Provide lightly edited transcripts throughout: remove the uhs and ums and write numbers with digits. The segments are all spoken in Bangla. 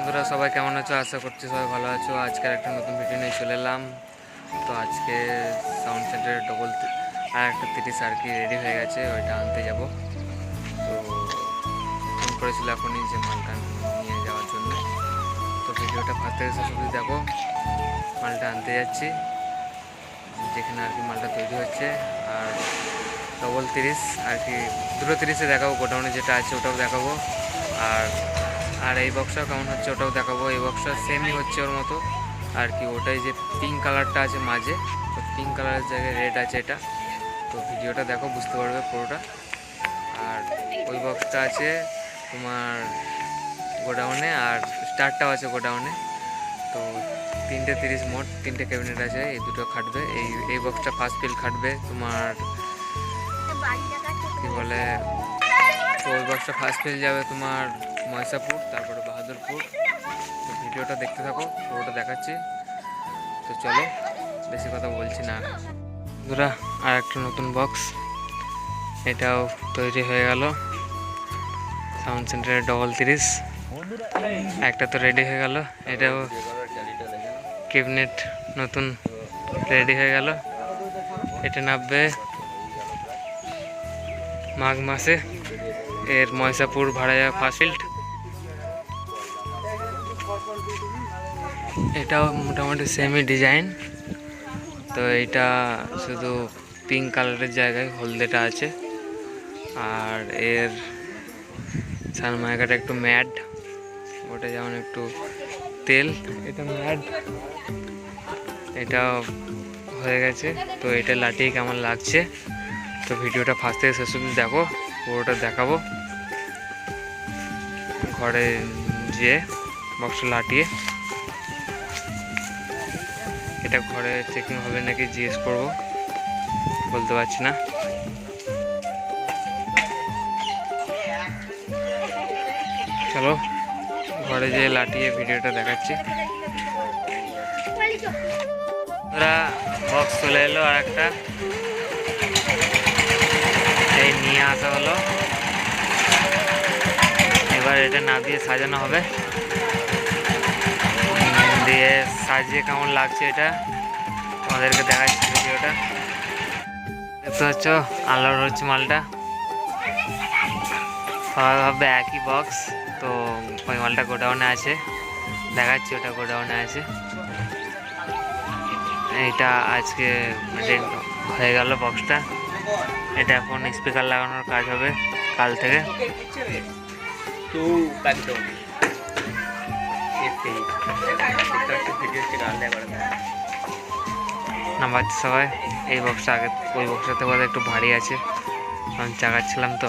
বন্ধুরা সবাই কেমন আছো? আশা করছি সবাই ভালো আছো। আজকের একটা নতুন ভিডিও নিয়ে চলে এলাম। তো আজকে সাউন্ড সেন্টারের আর একটা 30 আর কি রেডি হয়ে গেছে, ওইটা আনতে যাব। তো ফোন করেছিল এখনই যে মালটা নিয়ে যাওয়ার জন্য। তো ভিডিওটা ফার্স্ট থেকে শেষ অবধি দেখো। মালটা আনতে যাচ্ছি যেখানে আর কি মালটা তৈরি হচ্ছে। আর 30 আর কি 30 দেখাবো, গোডাউনে যেটা আছে ওটাও দেখাবো। আর আর এই বক্সটাও কেমন হচ্ছে ওটাও দেখাবো। এই বক্সটা সেমই হচ্ছে ওর মতো আর কি। ওটাই যে পিঙ্ক কালারটা আছে মাঝে, তো পিঙ্ক কালারের জায়গায় রেড আছে এটা। তো ভিডিওটা দেখো, বুঝতে পারবে পুরোটা। আর ওই বক্সটা আছে তোমার গোডাউনে, আর স্টারটাও আছে গোডাউনে। তো 330 মোট 3টে ক্যাবিনেট আছে, এই দুটো খাটবে। এই বক্সটা ফার্স্ট ফিল খাটবে তোমার কি বলে। তো ওই বক্সটা ফার্স্ট ফিল যাবে তোমার ময়সাপুর, তারপরে বাহাদুরপুর। তো ভিডিওটা দেখতে থাকো, পুরোটা দেখাচ্ছি। তো চলো, বেশি কথা বলছি না। বন্ধুরা, আর একটা নতুন বক্স, এটাও তৈরি হয়ে গেল। সাউন্ড সেন্টারের 30 একটা তো রেডি হয়ে গেল। এটাও ক্যাবিনেট নতুন রেডি হয়ে গেল। এটা নামবে মাঘ মাসে। এর ময়সাপুর ভাড়াইয়া ফার্স্ট ফিল্ড। এটাও মোটামুটি সেমি ডিজাইন। তো এইটা শুধু পিঙ্ক কালারের জায়গায় হলদেটা আছে। আর এর সানমাইকাটা একটু ম্যাড, ওটা যেমন একটু তেল, এটা ম্যাড। এটা হয়ে গেছে। তো এটা লাটিয়ে কেমন লাগছে, তো ভিডিওটা ফার্স্ট থেকে শেষ অবধি দেখো, পুরোটা দেখাবো। ঘরে যেয়ে বক্সটা লাটিয়ে এটা ঘরে চেকিং হবে নাকি জিজ্ঞেস করবো, বলতে পারছি না। চলো ঘরে যেয়ে লাটিয়ে ভিডিওটা দেখাচ্ছি। ওরা বক্স চলে এলো, আর একটা এই নিয়ে আসা হলো। এবার এটা না দিয়ে সাজানো হবে, দিয়ে সাজিয়ে কেমন লাগছে এটা তোমাদেরকে দেখাচ্ছি ভিডিওটা। দেখতে পাচ্ছ আনলোড হচ্ছে মালটা। সবাই ভাববে একই বক্স, তো ওই মালটা গোডাউনে আছে, দেখাচ্ছি ওটা গোডাউনে আছে। এইটা আজকে হয়ে গেল বক্সটা। এটা এখন স্পিকার লাগানোর কাজ হবে কাল থেকে। নামাচ্ছি সবাই। এই বক্সটা আগে ওই বক্সটাতে বোধ একটু ভারী আছে, আমি চাগাচ্ছিলাম। তো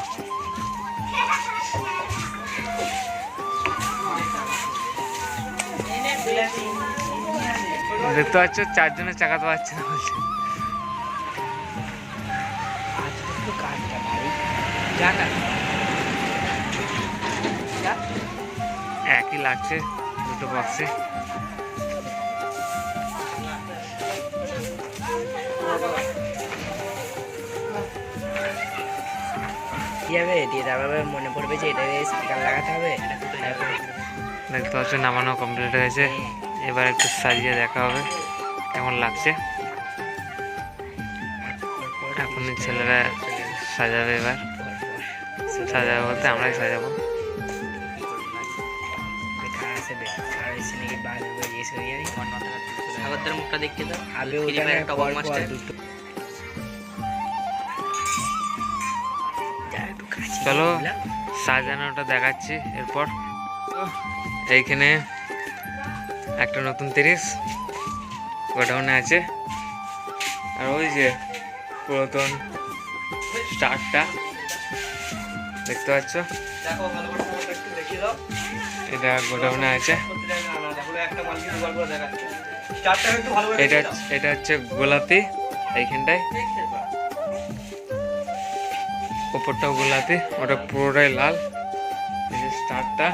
দেখতে পাচ্ছ 4 জনের চাকাতে পারছে না বলছে। একই লাগছে দুটো বক্সে। মনে পড়বে যে এটা স্পিকার লাগাতে হবে। দেখতে পাচ্ছ নামানো কমপ্লিট হয়েছে। এবার একটু সাজিয়ে দেখা হবে কেমন লাগছে। এখন ছেলেরা সাজাবে, এবার সাজাবে বলতে আমরাই সাজাবো। মুখটা দেখতে দাও। চলো সাজানোটা দেখাচ্ছি এরপর। এইখানে একটা নতুন 30 গোডাউনে আছে। আর ওই যে পুরাতন স্টারটা দেখতে পাচ্ছ, এটা গোডাউনে আছে। এটা হচ্ছে গোলাপি, এইখানটায় ওপরটাও গোলাপি, ওটা পুরোটাই লাল। এই যে স্টারটা,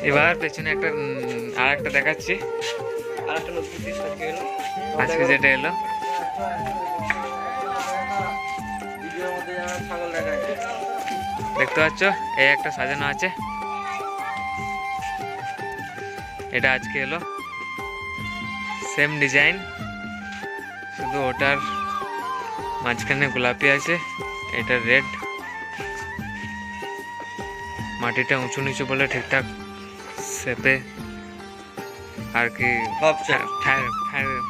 এবার পেছনে একটা আর একটা দেখাচ্ছি। আর একটা নতুন পিস আজকে এলো। আজকে যেটা এলো ভিডিওর মধ্যে যেমন ছাগল দেখা যায়। দেখতে পাচ্ছ, এই একটা সাজানো আছে, এটা আজকে এলো, সেম ডিজাইন, শুধু ওটার মাঝখানে গোলাপি আছে, এটা রেড। মাটিটা উঁচু নিচু বলে ঠিকঠাক শেপে আর কি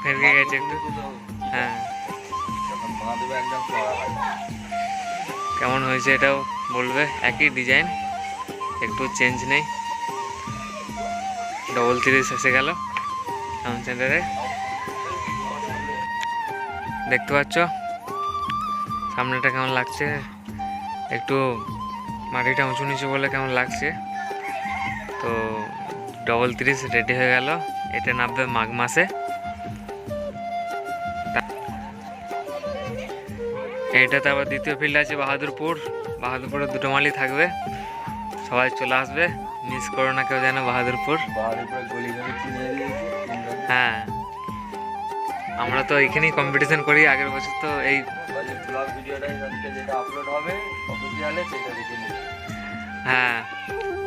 ফেরকে গেছে একটু। হ্যাঁ, কেমন হয়েছে এটাও বলবে। একই ডিজাইন, একটু চেঞ্জ নেই। 33 এসে গেল সাউন্ড সেন্টারে। দেখতে পাচ্ছ সামনেটা কেমন লাগছে, একটু মাটিটা উঁচু নিচু বলে কেমন লাগছে। তো 33 রেডি হয়ে গেল, এটা নামবে মাঘ মাসে। এইটাতে আবার দ্বিতীয় ফিল্ড আছে বাহাদুরপুরে দুটো মালই থাকবে, সবাই চলে আসবে, মিস করো না কেউ যেন বাহাদুরপুর। হ্যাঁ, আমরা তো এইখানেই কম্পিটিশন করি, আগের বছর তো এই হ্যাঁ,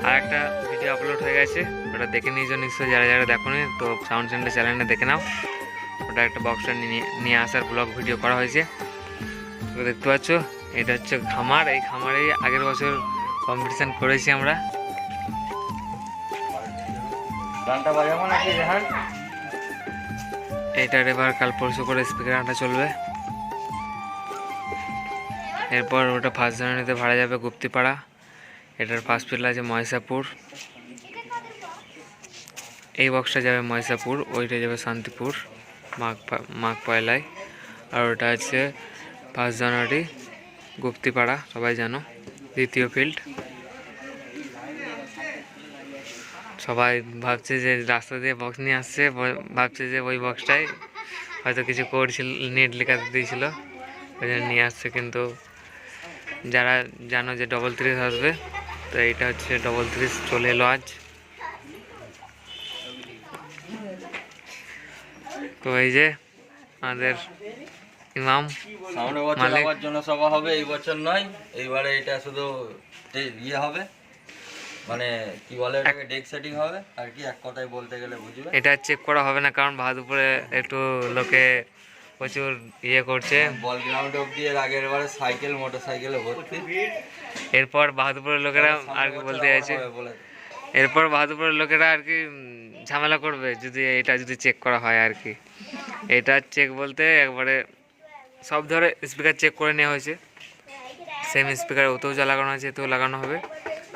আর একটা ভিডিও আপলোড হয়ে গেছে, ওটা দেখে নিয়েছো নিশ্চয়ই, যারা যারা দেখো নি তো সাউন্ড সেন্টার চ্যানেলে দেখে নাও। ওটা একটা বক্সটা নিয়ে আসার ব্লগ ভিডিও করা হয়েছে। তো দেখতে পাচ্ছ এটা হচ্ছে খামার, এই খামারেই আগের বছর কম্পিটিশন করেছি আমরা। এইটার এবার কাল পরশু করে স্পিকার আনটা চলবে। এরপর ওটা 1 জানুয়ারিতে ভাড়া যাবে গুপ্তিপাড়া। এটার ফার্স্ট ফিল্ড আছে মহেশাপুর, এই বক্সটা যাবে মহেশাপুর, ওইটা যাবে শান্তিপুর মাঘ পয়লায়। আর ওটা আছে 1 জানুয়ারি গুপ্তিপাড়া, সবাই জানো, দ্বিতীয় ফিল্ড। সবাই ভাবছে যে রাস্তা দিয়ে বক্স নিয়ে আসছে, ভাবছে যে ওই বক্সটাই হয়তো কিছু করছিল, নেট লেখাতে দিয়েছিল, ওই জন্য নিয়ে আসছে। কিন্তু যারা জানো যে 33 আসবে, তো এইটা হচ্ছে 33 চলে এলো আজ। তো এই যে আমাদের ইমাম সামনে বছর আবার জনসভা হবে, এই বছর নয়, এইবারে এটা শুধু ইয়ে হবে, মানে কি বলে এটাকে, ডেক সেটিং হবে আর কি, এক কথায় বলতে গেলে বুঝবে। এটা চেক করা হবে না, কারণ বাহাদুরপুরে একটু লোকে প্রচুর ইয়ে করছে। বল গ্রাউন্ড অব্দি এর আগের বারে সাইকেল মোটর সাইকেলে ভর্তি। এরপর বাহাদুরপুরের লোকেরা আর কি বলতে চাইছে, এরপর বাহাদুরপুরের লোকেরা আর কি ঝামেলা করবে যদি এটা যদি চেক করা হয় আর কি। এটা চেক বলতে একবারে সব ধরে স্পিকার চেক করে নেওয়া হয়েছে, সেম স্পিকার ওতেও যা লাগানো আছে এতেও লাগানো হবে,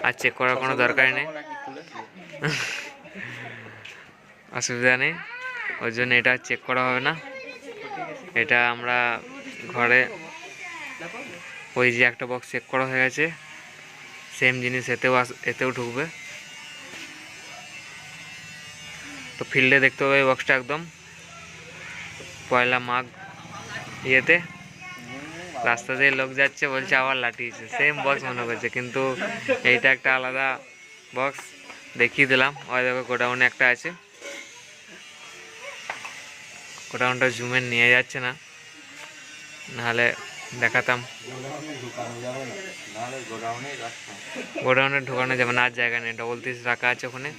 আর চেক করার কোনো দরকারই নেই, অসুবিধা নেই। ওই জন্য এটা চেক করা হবে না। এটা আমরা ঘরে ওই যে একটা বক্স চেক করা হয়ে গেছে, সেম জিনিস এতেও ঢুকবে। তো ফিল্ডে দেখতে হবে এই বক্সটা একদম পয়লা মাঘ ইয়েতে, রাস্তা দিয়ে লোক যাচ্ছে বলছে আবার লাঠিয়েছে, সেম বক্স মনে করছে, কিন্তু এইটা একটা আলাদা বক্স। দেখিয়ে দিলাম, ওই দেখো গোডাউনে একটা আছে, গোডাউনটা জুমে নিয়ে যাচ্ছে না, নাহলে দেখাতাম। গোডাউনে ঢোকানো যাবে না, আর জায়গা নেই, 33 রাখা আছে ওখানে,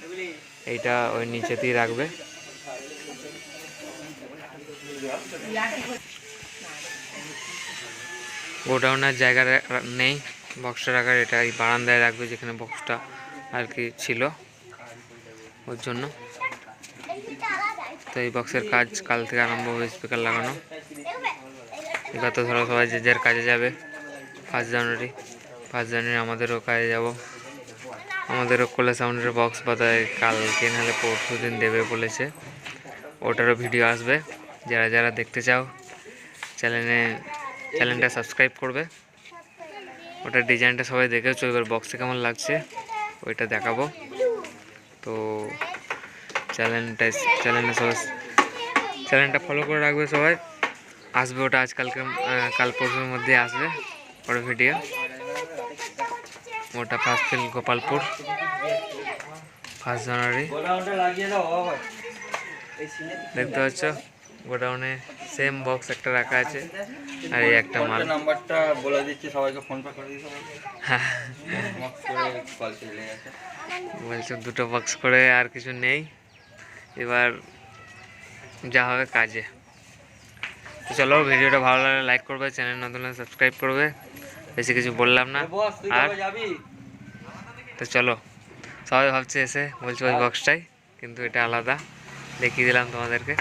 এইটা ওই নিচেতেই রাখবে। গোডাউনের জায়গা নেই বক্সটা রাখার, এটা এই বারান্দায় রাখবে যেখানে বক্সটা আর কি ছিল, ওর জন্য। তো এই বক্সের কাজ কাল থেকে আরম্ভ হবে, স্পিকার লাগানো। এবার তো ধরো সবাই যে যার কাজে যাবে। 1 জানুয়ারি আমাদেরও কাজে যাব, আমাদেরও কোলে সাউন্ডের বক্স বাদায় কালকে নাহলে পরশু দিন দেবে বলেছে, ওটারও ভিডিও আসবে। যারা যারা দেখতে চাও চ্যানেলটা সাবস্ক্রাইব করবে। ওটার ডিজাইনটা সবাই দেখেও চলবে, বক্সে কেমন লাগছে ওইটা দেখাবো। তো চ্যানেলটা ফলো করে রাখবে সবাই, আসবে ওটা কাল পরশুর মধ্যে আসবে ওর ভিডিও। ওটা ফার্স্ট ফিল্ড গোপালপুর, 1 জানুয়ারি। দেখতে পাচ্ছ গোডাউনে সেম বক্স একটা রাখা আছে আর এই একটা মাল। নাম্বারটা বলে দিচ্ছি সবাইকে, ফোন পে করে দিতে হবে। হ্যাঁ বক্স করে কল চলে গেছে। বলছে দুটো বক্স করে আর কিছু নেই, এবার যা হবে কাজে। তো চলো, ভিডিওটা ভালো লাগলে লাইক করবে, চ্যানেল নতুন হলে সাবস্ক্রাইব করবে, বেশি কিছু বললাম না। বস তুই আর কবে যাবি? তো চলো, সবাই ভাবছে এসে বলছে ওই বক্সটাই, কিন্তু এটা আলাদা, দেখিয়ে দিলাম তোমাদেরকে।